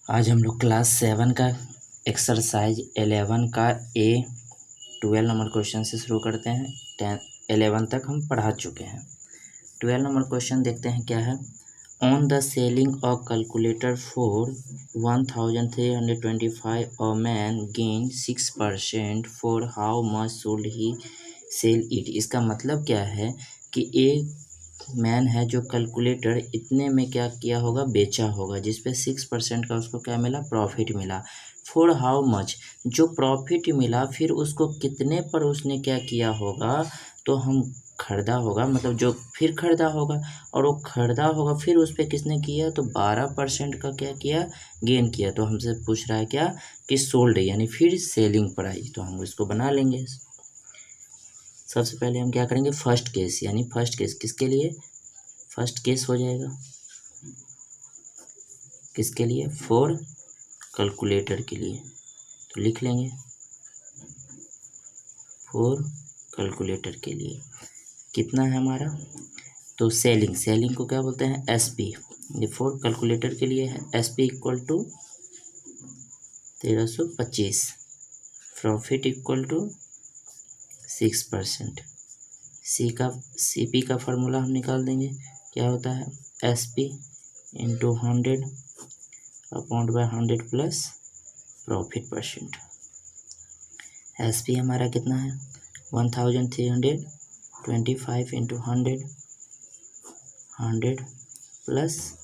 आज हम लोग क्लास 7 का एक्सरसाइज 11 का ए 12 नंबर क्वेश्चन से शुरू करते हैं। 11 तक हम पढ़ा चुके हैं। 12 नंबर क्वेश्चन देखते हैं क्या है। On the selling of calculator for 1325 a man gain 6% for how much should he sell it. इसका मतलब क्या है कि एक मैन है जो कैलकुलेटर इतने में क्या किया होगा, बेचा होगा, जिस पे 6% का उसको क्या मिला, प्रॉफिट मिला। फॉर हाउ मच, जो प्रॉफिट मिला फिर उसको कितने पर उसने क्या किया होगा, तो हम खरीदा होगा, मतलब जो फिर खरीदा होगा, और वो खरीदा होगा फिर उस पर किसने किया, तो 12% का क्या किया, गेन किया। तो हमसे पूछ रहा है क्या कि सोल्ड, यानी फिर सेलिंग प्राइस। तो हम इसको बना लेंगे। सबसे पहले हम क्या करेंगे, फर्स्ट केस, यानी फर्स्ट केस किसके लिए, फर्स्ट केस हो जाएगा किसके लिए, फॉर कैलकुलेटर के लिए। तो लिख लेंगे फॉर कैलकुलेटर के लिए कितना है हमारा, तो सेलिंग को क्या बोलते हैं, एसपी। ये फॉर कैलकुलेटर के लिए है, SP equal to 1325, profit equal to 6%। CP का फार्मूला हम निकाल देंगे, क्या होता है, SP into 100 upon by 100 plus profit percent. SP हमारा कितना है, 1325 इंटू 100 प्लस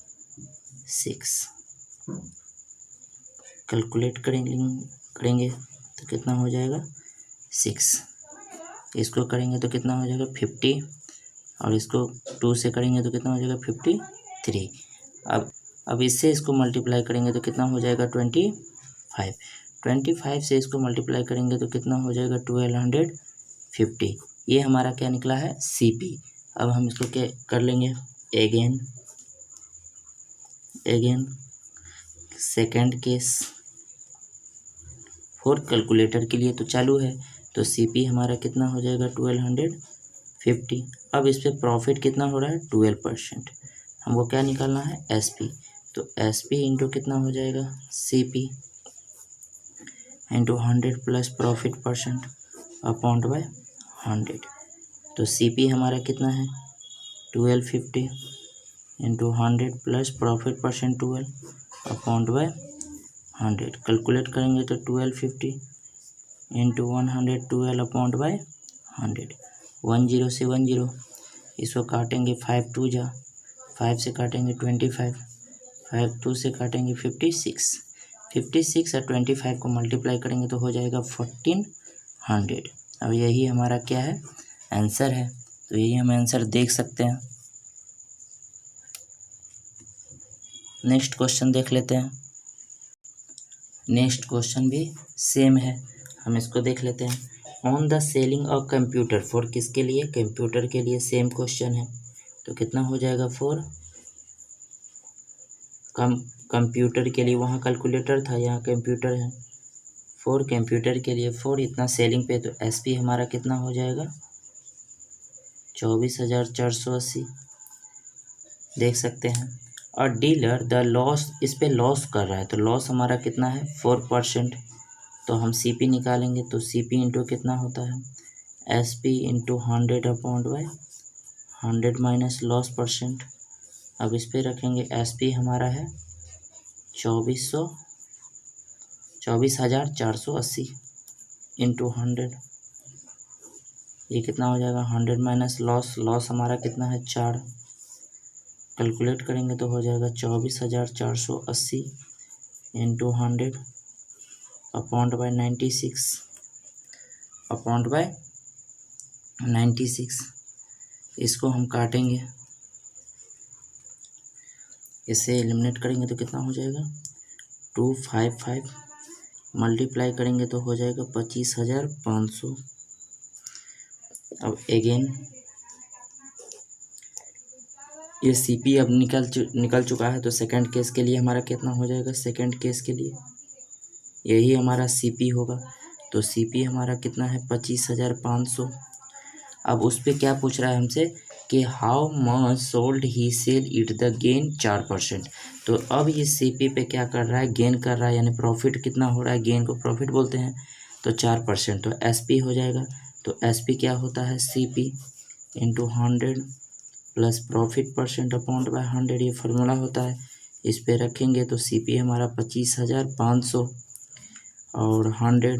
6। कैलकुलेट करेंगे तो कितना हो जाएगा, 6। इसको करेंगे तो कितना हो जाएगा, 50, और इसको 2 से करेंगे तो कितना हो जाएगा, 53। अब इससे इसको मल्टीप्लाई करेंगे तो कितना हो जाएगा, 25 से इसको मल्टीप्लाई करेंगे तो कितना हो जाएगा, 1250। ये हमारा क्या निकला है, सीपी। अब हम इसको क्या कर लेंगे, again second case for calculator के लिए तो चालू है, तो सीपी हमारा कितना हो जाएगा, 1250। अब इस पे प्रॉफिट कितना हो रहा है, 12%। हमको क्या निकालना है, एसपी। तो एसपी इंटू कितना हो जाएगा, CP into 100 plus profit percent upon by 100। तो सीपी हमारा कितना है, 1250 into 100 plus profit percent 12 upon by 100। Calculate करेंगे तो 1250 इंटू 112 अपॉन बाय 100। 10 से 10, इसको काटेंगे 5 2 जा, 5 से काटेंगे 25, 5 2 से काटेंगे 56 और 25 को मल्टीप्लाई करेंगे तो हो जाएगा 1400। अब यही हमारा क्या है, आंसर है। तो यही हम आंसर देख सकते हैं। नेक्स्ट क्वेश्चन देख लेते हैं। नेक्स्ट क्वेश्चन भी सेम है, हम इसको देख लेते हैं। On the selling of computer for, किसके लिए, कंप्यूटर के लिए सेम क्वेश्चन है। तो कितना हो जाएगा, फॉर कंप्यूटर के लिए, वहाँ कैलकुलेटर था, यहाँ कंप्यूटर है। फॉर कंप्यूटर के लिए फॉर इतना सेलिंग पे, तो एसपी हमारा कितना हो जाएगा, 24,480 देख सकते हैं। और डीलर द लॉस, इस पे लॉस कर रहा है, तो लॉस हमारा कितना है, 4%। तो हम सीपी निकालेंगे, तो सीपी इंटू कितना होता है, SP into 100 upon by 100 minus loss percent. अब इस पे रखेंगे, एसपी हमारा है 24,480 इंटू 100। ये कितना हो जाएगा, 100 माइनस लॉस हमारा कितना है, 4। कैलकुलेट करेंगे तो हो जाएगा 24,480 इंटू 100 अपॉन बाय 96। इसको हम काटेंगे, इसे एलिमिनेट करेंगे तो कितना हो जाएगा, 255 मल्टीप्लाई करेंगे तो हो जाएगा 25,500। अब अगेन ये सीपी अब निकल चुका है, तो सेकंड केस के लिए हमारा कितना हो जाएगा, सेकंड केस के लिए यही हमारा सीपी होगा। तो सीपी हमारा कितना है, 25,500। अब उस पर क्या पूछ रहा है हमसे कि how much sold he sell it the gain 4%। तो अब ये सीपी पे क्या कर रहा है, गेन कर रहा है, यानी प्रॉफिट कितना हो रहा है, गेन को प्रॉफिट बोलते हैं। तो 4%, तो एसपी हो जाएगा। तो एसपी क्या होता है, CP into 100 plus profit percent upon by 100, ये फार्मूला होता है। इस पे रखेंगे तो सीपी हमारा 25,500 और 100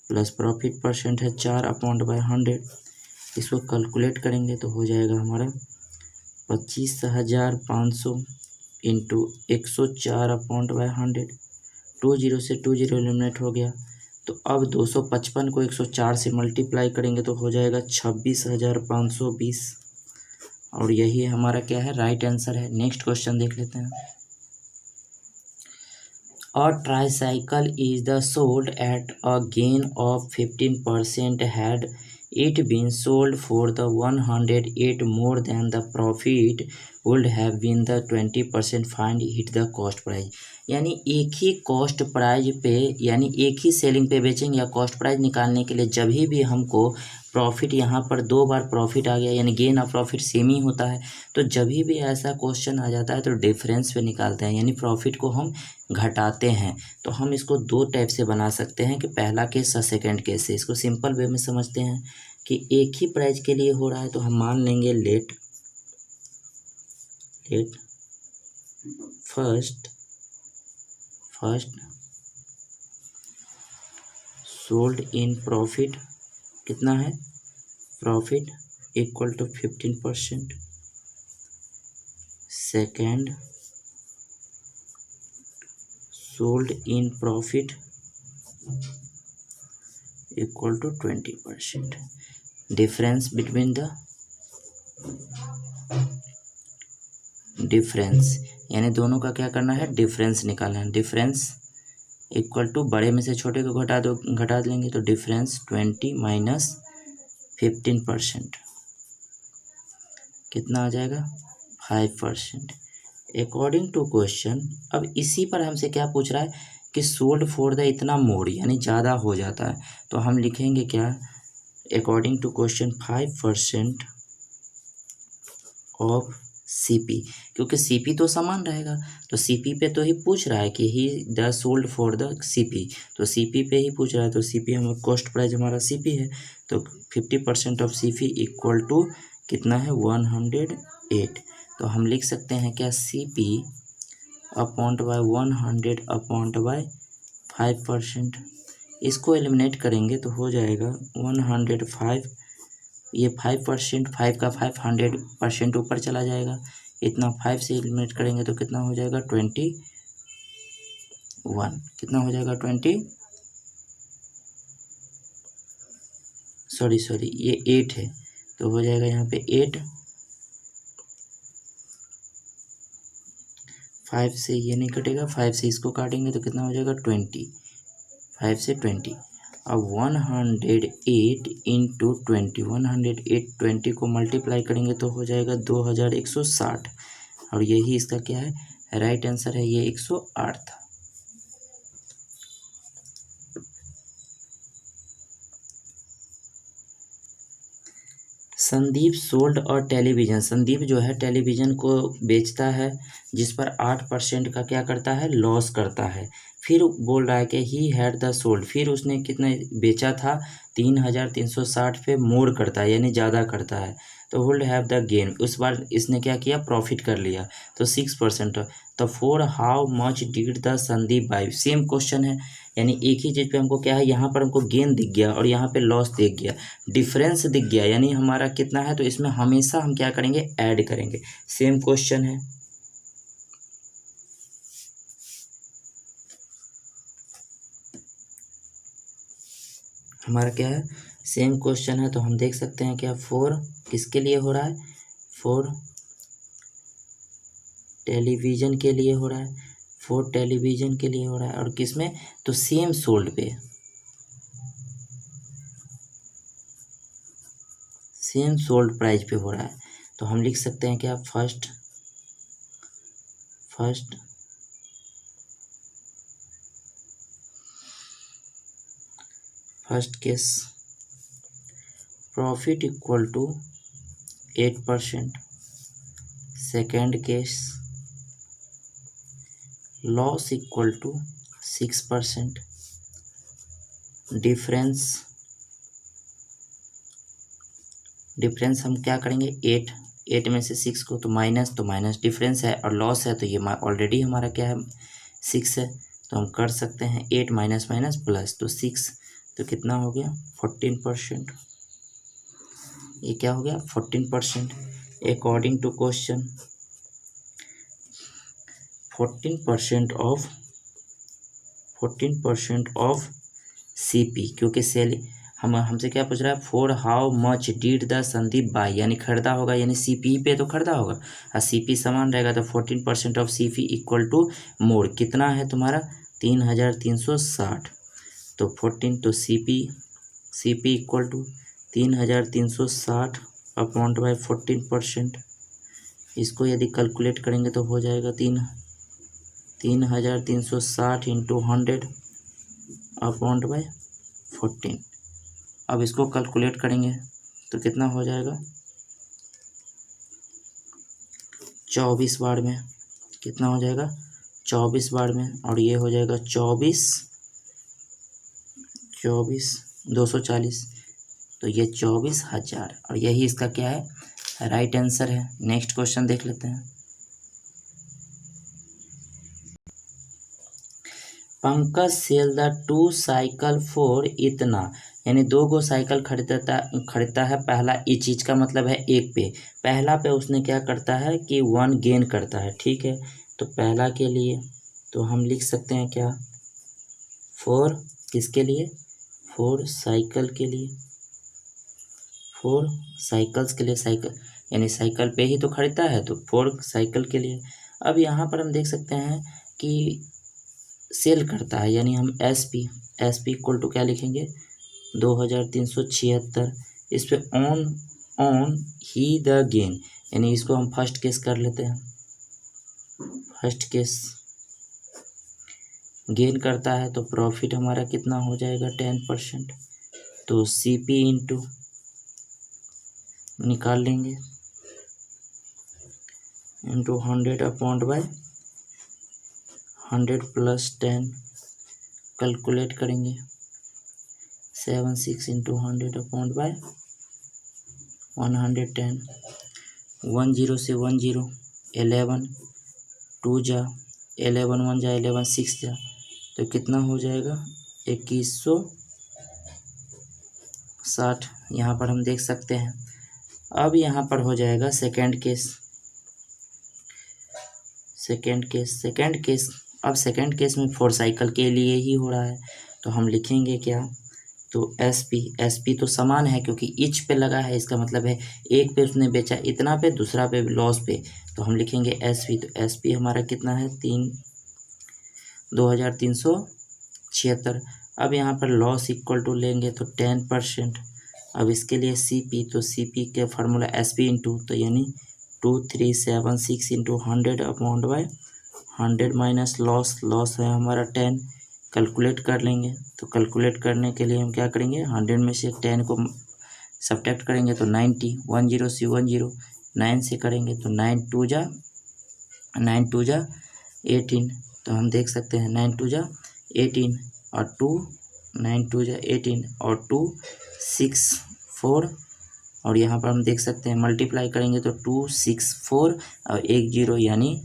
प्लस प्रॉफिट परसेंट है 4 अपॉन बाय 100। इसको कैलकुलेट करेंगे तो हो जाएगा हमारा 25,500 इंटू 104 अपॉन बाय 100। 20 से 20 एलिमिनेट हो गया। तो अब 255 को 104 से मल्टीप्लाई करेंगे तो हो जाएगा 26,520, और यही हमारा क्या है, राइट आंसर है। नेक्स्ट क्वेश्चन देख लेते हैं। A tricycle is the sold at a gain of 15% had it been sold for the 108 more than the profit would have been the 20%, find it the cost price। यानी एक ही cost prize पे, यानी एक ही selling पे बेचेंगे, या cost price निकालने के लिए जब भी हमको प्रॉफिट, यहाँ पर 2 बार प्रॉफिट आ गया, यानी गेन और प्रॉफिट सेम ही होता है। तो जब भी ऐसा क्वेश्चन आ जाता है तो डिफरेंस पे निकालते हैं, यानी प्रॉफिट को हम घटाते हैं। तो हम इसको 2 टाइप से बना सकते हैं, कि पहला केस और सेकंड केस से। इसको सिंपल वे में समझते हैं कि एक ही प्राइस के लिए हो रहा है, तो हम मान लेंगे let first sold in profit, कितना है, profit equal to 15%। Second sold in profit equal to 20%। Difference between the difference, यानी दोनों का क्या करना है, डिफरेंस निकालना है। डिफरेंस इक्वल टू, बड़े में से छोटे को घटा लेंगे तो डिफरेंस 20 माइनस 15%, कितना आ जाएगा, 5%। अकॉर्डिंग टू क्वेश्चन, अब इसी पर हमसे क्या पूछ रहा है कि सोल्ड फॉर द इतना मोड, यानी ज़्यादा हो जाता है। तो हम लिखेंगे क्या, according to question 5% of CP, क्योंकि सीपी तो समान रहेगा। तो सीपी पे तो ही पूछ रहा है कि he the sold for the CP, तो सीपी पे ही पूछ रहा है। तो सीपी हमारा कॉस्ट प्राइस हमारा सीपी है। तो 50% ऑफ सीपी इक्वल टू कितना है, 108। तो हम लिख सकते हैं क्या, सीपी अपॉन्ट बाय 100 अपॉन्ट बाय 5%। इसको एलिमिनेट करेंगे तो हो जाएगा 105, ये 5%, 5 का 5, 100% ऊपर चला जाएगा। इतना 5 से एलिमिनेट करेंगे तो कितना हो जाएगा, 21, कितना हो जाएगा, 20, सॉरी ये 8 है, तो हो जाएगा यहाँ पे 8, 5 से ये नहीं कटेगा, 5 से इसको काटेंगे तो कितना हो जाएगा, 20, 5 से 20। अब 108 इंटू 20, 108 20 को मल्टीप्लाई करेंगे तो हो जाएगा 2160, और यही इसका क्या है, राइट आंसर है, ये 108 था। संदीप सोल्ड और टेलीविज़न, संदीप जो है टेलीविज़न को बेचता है, जिस पर 8% का क्या करता है, लॉस करता है। फिर बोल रहा है कि ही हैड द सोल्ड, फिर उसने कितने बेचा था, 3,360 पे मोर करता है, यानी ज़्यादा करता है। तो वुड हैव द गेन, उस बार इसने क्या किया, प्रॉफिट कर लिया, तो 6%। तो for how much did the Sandeep by, same question है, यानी एक ही चीज़ पे हमको क्या है, यहाँ पर हमको गेन दिख गया और यहाँ पे लॉस दिख गया, डिफरेंस दिख गया, यानी हमारा कितना है। तो इसमें हमेशा हम क्या करेंगे, ऐड करेंगे। सेम क्वेश्चन है, हमारा क्या है, सेम क्वेश्चन है। तो हम देख सकते हैं क्या, फोर किसके लिए हो रहा है, फोर टेलीविज़न के लिए हो रहा है, फोर टेलीविज़न के लिए हो रहा है, और किस में, तो सेम सोल्ड पे, सेम सोल्ड प्राइस पे हो रहा है। तो हम लिख सकते हैं क्या, first case profit equal to 8%। Second case loss equal to 6%। Difference हम क्या करेंगे, 8 में से 6 को तो माइनस डिफरेंस है और लॉस है, तो ये ऑलरेडी हमारा क्या है 6 है, तो हम कर सकते हैं 8 माइनस माइनस प्लस, तो 6, तो कितना हो गया 14%। ये क्या हो गया 14%। According to question 14% of CP, क्योंकि सेल हमसे क्या पूछ रहा है, for how much did the Sandeep buy, यानी खरीदा होगा, यानी CP पे तो खरीदा होगा और CP समान रहेगा, तो 14% of CP equal to more कितना है तुम्हारा 3360, तो 14, तो CP equal to 3360 upon by 14%। इसको यदि कैलकुलेट करेंगे तो हो जाएगा 3360 इंटू 100 अपॉइंट बाय 14। अब इसको कैलकुलेट करेंगे तो कितना हो जाएगा 24 बार में, कितना हो जाएगा 24 बार में, और ये हो जाएगा 24 240, तो ये 24,000, और यही इसका क्या है राइट आंसर है। नेक्स्ट क्वेश्चन देख लेते हैं। Pankaj sell the 2 cycle for इतना, यानी 2 गो साइकिल खरीदता है, पहला इस चीज़ का मतलब है एक पे, पहला पे उसने क्या करता है कि 1 गेन करता है, ठीक है, तो पहला के लिए तो हम लिख सकते हैं क्या, फॉर किसके लिए, फॉर साइकिल के लिए, फॉर साइकिल्स के लिए, साइकिल यानी साइकिल पे ही तो खरीदता है, तो फॉर साइकिल के लिए। अब यहाँ पर हम देख सकते हैं कि सेल करता है, यानी हम एस पी इक्वल टू क्या लिखेंगे 2376, इस पे ऑन ही द गेन, यानी इसको हम फर्स्ट केस कर लेते हैं। फर्स्ट केस गेन करता है तो प्रॉफिट हमारा कितना हो जाएगा 10%, तो CP इंटू निकाल लेंगे into 100 upon by 100 plus 10 calculate करेंगे 76 इंटू 100 अपॉइंट बाय 110, 10 से 10 11 2 जा 11 1 जा 11 6 जा, तो कितना हो जाएगा 2160, यहाँ पर हम देख सकते हैं। अब यहाँ पर हो जाएगा सेकेंड केस। अब सेकेंड केस में 4 साइकिल के लिए ही हो रहा है, तो हम लिखेंगे क्या, तो SP तो समान है क्योंकि ईच पे लगा है, इसका मतलब है एक पे उसने बेचा इतना पे, दूसरा पे लॉस पे, तो हम लिखेंगे SP, तो SP हमारा कितना है 2376। अब यहाँ पर लॉस इक्वल टू लेंगे तो 10%। अब इसके लिए CP, तो CP के फार्मूला SP इंटू, तो यानी 2376 into 100 upon by 100 minus loss है हमारा 10, कैलकुलेट कर लेंगे। तो कैलकुलेट करने के लिए हम क्या करेंगे 100 में से 10 को सब्ट्रैक्ट करेंगे तो 90, 10 से 10 9 से करेंगे तो 9 2 जा 18, तो हम देख सकते हैं 9 2 जा 18 और 2 9 2 जा 18 और 2 6 4, और यहाँ पर हम देख सकते हैं मल्टीप्लाई करेंगे तो 2 6 4 और 1 0 यानी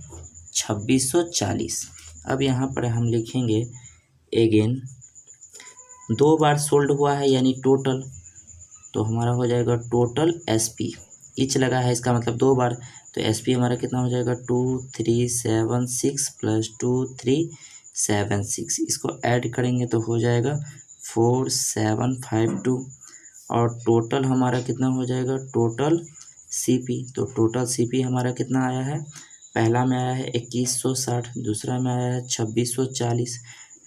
2640। अब यहाँ पर हम लिखेंगे अगेन 2 बार सोल्ड हुआ है यानी टोटल, तो हमारा हो जाएगा टोटल SP, ईच लगा है इसका मतलब 2 बार, तो SP हमारा कितना हो जाएगा 2376 प्लस 2376, इसको ऐड करेंगे तो हो जाएगा 4752, और टोटल हमारा कितना हो जाएगा टोटल CP, तो टोटल CP हमारा कितना आया है, पहला में आया है 2160, दूसरा में आया है 2640,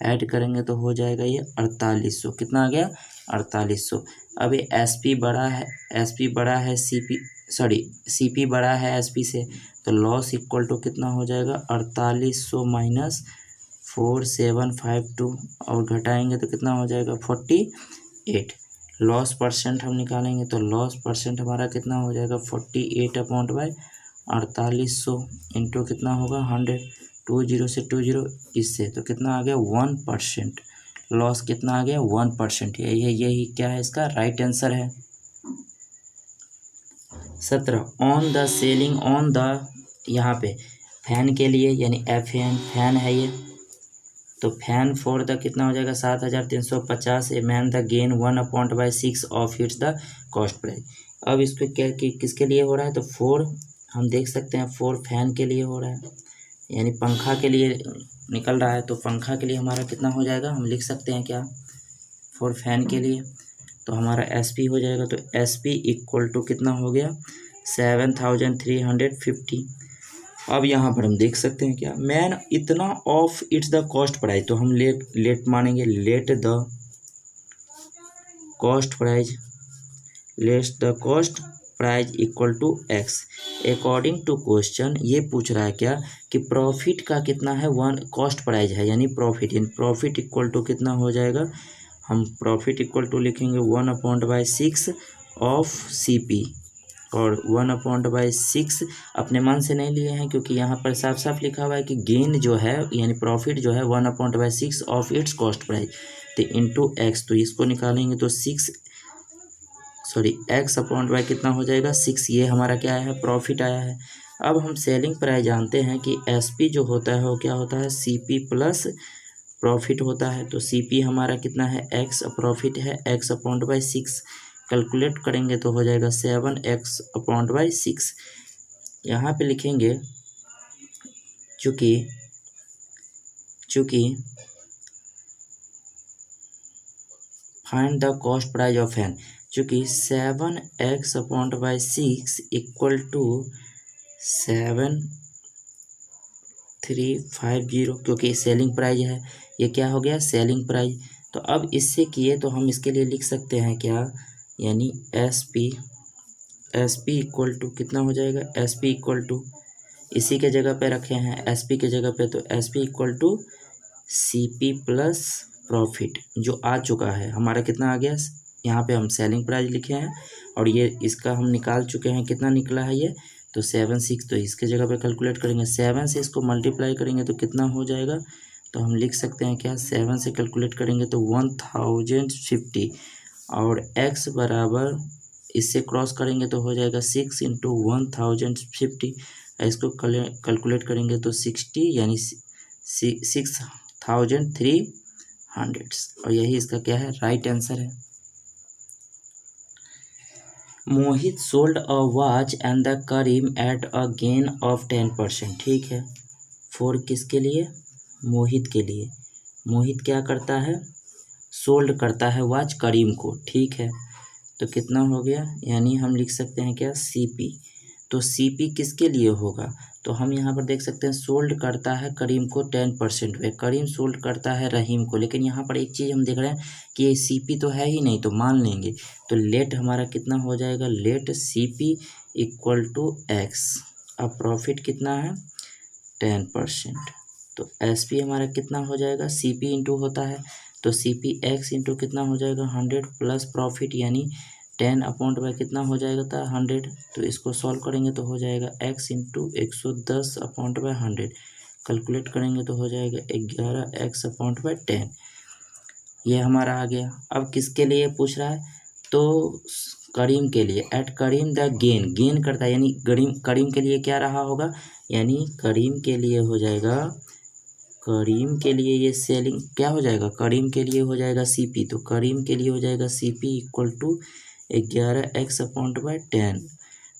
ऐड करेंगे तो हो जाएगा ये 4800, कितना आ गया 4800। अब ये SP बड़ा है CP बड़ा है SP से, तो लॉस इक्वल टू कितना हो जाएगा 4800 माइनस 4752, और घटाएंगे तो कितना हो जाएगा 48। लॉस परसेंट हम निकालेंगे तो लॉस परसेंट हमारा कितना हो जाएगा 48/4800 इंटू कितना होगा 100, 20 से 20 इससे तो कितना आ गया 1%। लॉस कितना आ गया 1%। यही क्या है इसका राइट आंसर है। 17 on the selling on the, यहाँ पे फैन के लिए यानी फैन है ये, तो फैन फॉर द कितना हो जाएगा 7350। A man the gain 1/6 of its the cost price. अब इसको क्या किसके लिए हो रहा है, तो फोर हम देख सकते हैं फोर फैन के लिए हो रहा है, यानी पंखा के लिए निकल रहा है। तो पंखा के लिए हमारा कितना हो जाएगा, हम लिख सकते हैं क्या फोर फैन के लिए, तो हमारा SP हो जाएगा। तो SP इक्वल टू कितना हो गया 7350। अब यहाँ पर हम देख सकते हैं क्या मैन इतना of its the cost price, तो हम लेट मानेंगे, let the cost price equal to x। According to question ये पूछ रहा है क्या कि प्रॉफिट का कितना है, कॉस्ट प्राइस है यानी प्रॉफिट इक्वल टू कितना हो जाएगा, हम प्रॉफिट इक्वल टू लिखेंगे 1/6 ऑफ CP, और 1/6 अपने मन से नहीं लिए हैं क्योंकि यहाँ पर साफ साफ लिखा हुआ है कि गेन जो है यानी प्रॉफिट जो है 1/6 ऑफ इट्स कॉस्ट प्राइस, तो इंटू x। तो इसको निकालेंगे तो x/y कितना हो जाएगा 6। ये हमारा क्या है प्रॉफिट आया है। अब हम सेलिंग प्राइस जानते हैं कि SP जो होता है वो क्या होता है CP प्लस प्रॉफिट होता है। तो CP हमारा कितना है x, प्रॉफिट है x/6। कैलकुलेट करेंगे तो हो जाएगा 7x/6। यहाँ पे लिखेंगे चूँकि find the cost price of fan, चूँकि 7x/6 इक्वल टू 7350, क्योंकि सेलिंग प्राइस है, ये क्या हो गया सेलिंग प्राइस। तो अब इससे किए तो हम इसके लिए लिख सकते हैं क्या, यानी SP इक्वल टू कितना हो जाएगा, SP इक्वल टू इसी के जगह पे रखे हैं SP के जगह पे, तो SP equal to CP plus profit जो आ चुका है हमारा कितना आ गया, यहाँ पे हम सेलिंग प्राइस लिखे हैं और ये इसका हम निकाल चुके हैं कितना निकला है ये, तो 76। तो इसके जगह पे कैलकुलेट करेंगे 7 से इसको मल्टीप्लाई करेंगे तो कितना हो जाएगा, तो हम लिख सकते हैं क्या 7 से कैलकुलेट करेंगे तो 1050, और x बराबर इससे क्रॉस करेंगे तो हो जाएगा 6 इंटू 1050। इसको कैलकुलेट करेंगे तो 60 यानी 6300, और यही इसका क्या है राइट आंसर है। Mohit sold a watch and the Karim at a gain of 10%। ठीक है, फॉर किसके लिए, मोहित के लिए। मोहित क्या करता है, सोल्ड करता है वॉच करीम को। ठीक है, तो कितना हो गया, यानी हम लिख सकते हैं क्या CP। तो CP किसके लिए होगा, तो हम यहाँ पर देख सकते हैं सोल्ड करता है करीम को 10% पे, करीम सोल्ड करता है रहीम को। लेकिन यहाँ पर एक चीज़ हम देख रहे हैं कि ये CP तो है ही नहीं, तो मान लेंगे तो लेट हमारा कितना हो जाएगा, let CP equal to x। अब प्रॉफिट कितना है 10%, तो SP हमारा कितना हो जाएगा, CP इंटू होता है तो CP x इंटू कितना हो जाएगा 100 प्लस प्रॉफिट यानी 10/, कितना हो जाएगा था 100। तो इसको सॉल्व करेंगे तो हो जाएगा x इंटू 110/100। कैलकुलेट करेंगे तो हो जाएगा 11x/10। ये हमारा आ गया। अब किसके लिए पूछ रहा है, तो करीम के लिए। एट करीम द गेन करता है यानी करीम के लिए क्या रहा होगा, यानी करीम के लिए हो जाएगा, करीम के लिए ये सेलिंग क्या हो जाएगा, करीम के लिए हो जाएगा CP। तो करीम के लिए हो जाएगा CP इक्वल टू 11x/10।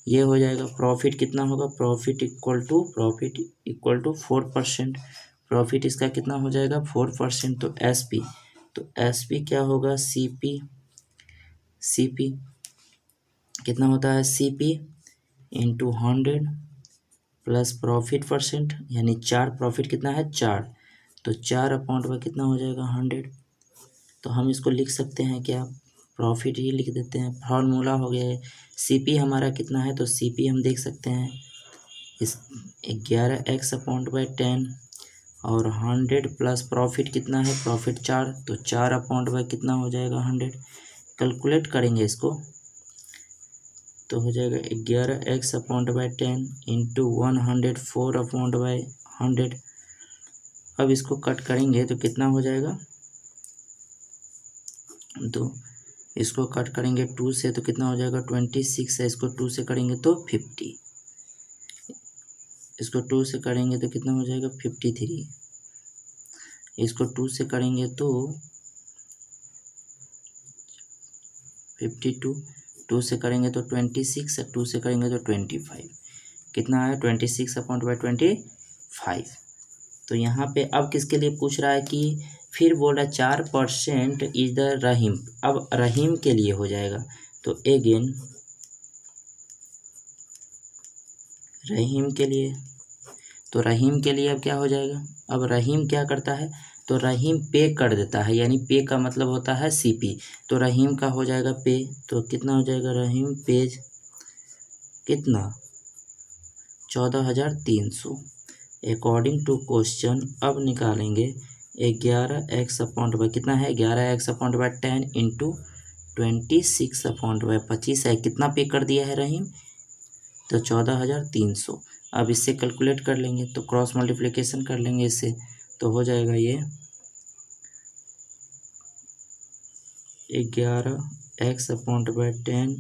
ये हो जाएगा। प्रॉफिट कितना होगा, प्रॉफिट इक्वल टू 4%। प्रॉफिट इसका कितना हो जाएगा 4%। तो SP क्या होगा, CP कितना होता है, CP into 100 plus profit percent यानी 4, प्रॉफिट कितना है 4, तो 4/, कितना हो जाएगा 100। तो हम इसको लिख सकते हैं क्या, प्रॉफिट ही लिख देते हैं, फार्मूला हो गया है। CP हमारा कितना है, तो CP हम देख सकते हैं इस 11x/10 और 100 प्लस प्रॉफिट कितना है, प्रॉफिट 4, तो 4/, कितना हो जाएगा 100। कैलकुलेट करेंगे इसको तो हो जाएगा 11x/10 इंटू 104/100। अब इसको कट करेंगे तो कितना हो जाएगा, तो इसको कट करेंगे 2 से तो कितना हो जाएगा 26 है, इसको 2 से करेंगे तो 50, इसको 2 से करेंगे तो कितना हो जाएगा 53, इसको 2 से करेंगे तो 52, 2 से करेंगे तो 26, 2 से करेंगे तो 25, कितना आया 26/25। तो यहाँ पे अब किसके लिए पूछ रहा है कि फिर बोल रहा है 4% इज द रहीम, अब रहीम के लिए हो जाएगा। तो अगेन रहीम के लिए, तो रहीम के लिए अब क्या हो जाएगा, अब रहीम क्या करता है, तो रहीम पे कर देता है, यानी पे का मतलब होता है सीपी, तो रहीम का हो जाएगा पे, तो कितना हो जाएगा रहीम पेज कितना 14,300 अकॉर्डिंग टू क्वेश्चन। अब निकालेंगे 11x/, कितना है 11x/10 इंटू 26/25 है, कितना पे कर दिया है रहीम, तो 14,300। अब इससे कैलकुलेट कर लेंगे तो क्रॉस मल्टीप्लिकेशन कर लेंगे इससे, तो हो जाएगा ये 11x/10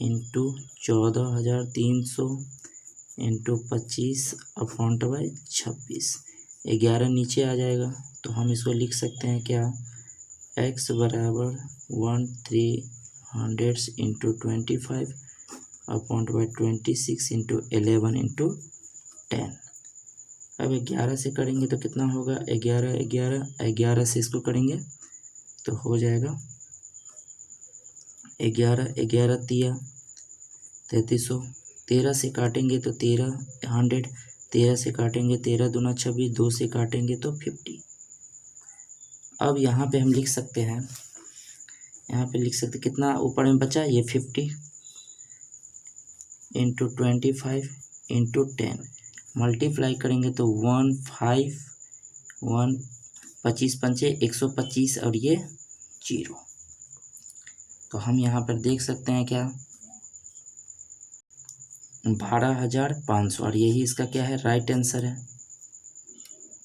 इंटू 14,300 इंटू 25/26, 11 नीचे आ जाएगा तो हम इसको लिख सकते हैं क्या, x बराबर 1/300 इंटू 25/26 इंटू 11 इंटू 10। अब 11 से करेंगे तो कितना होगा 11 से इसको करेंगे तो हो जाएगा 11 तिया 3300, 13 से काटेंगे तो 1300, 13 से काटेंगे 13 दूना 26, 2 से काटेंगे तो 50। अब यहाँ पे हम लिख सकते हैं, यहाँ पे लिख सकते कितना ऊपर में बचा ये 50 इंटू 25 इंटू 10 मल्टीप्लाई करेंगे तो 1 25 पंचे 125 और ये 0। तो हम यहाँ पर देख सकते हैं क्या 12,500 और यही इसका क्या है राइट आंसर है।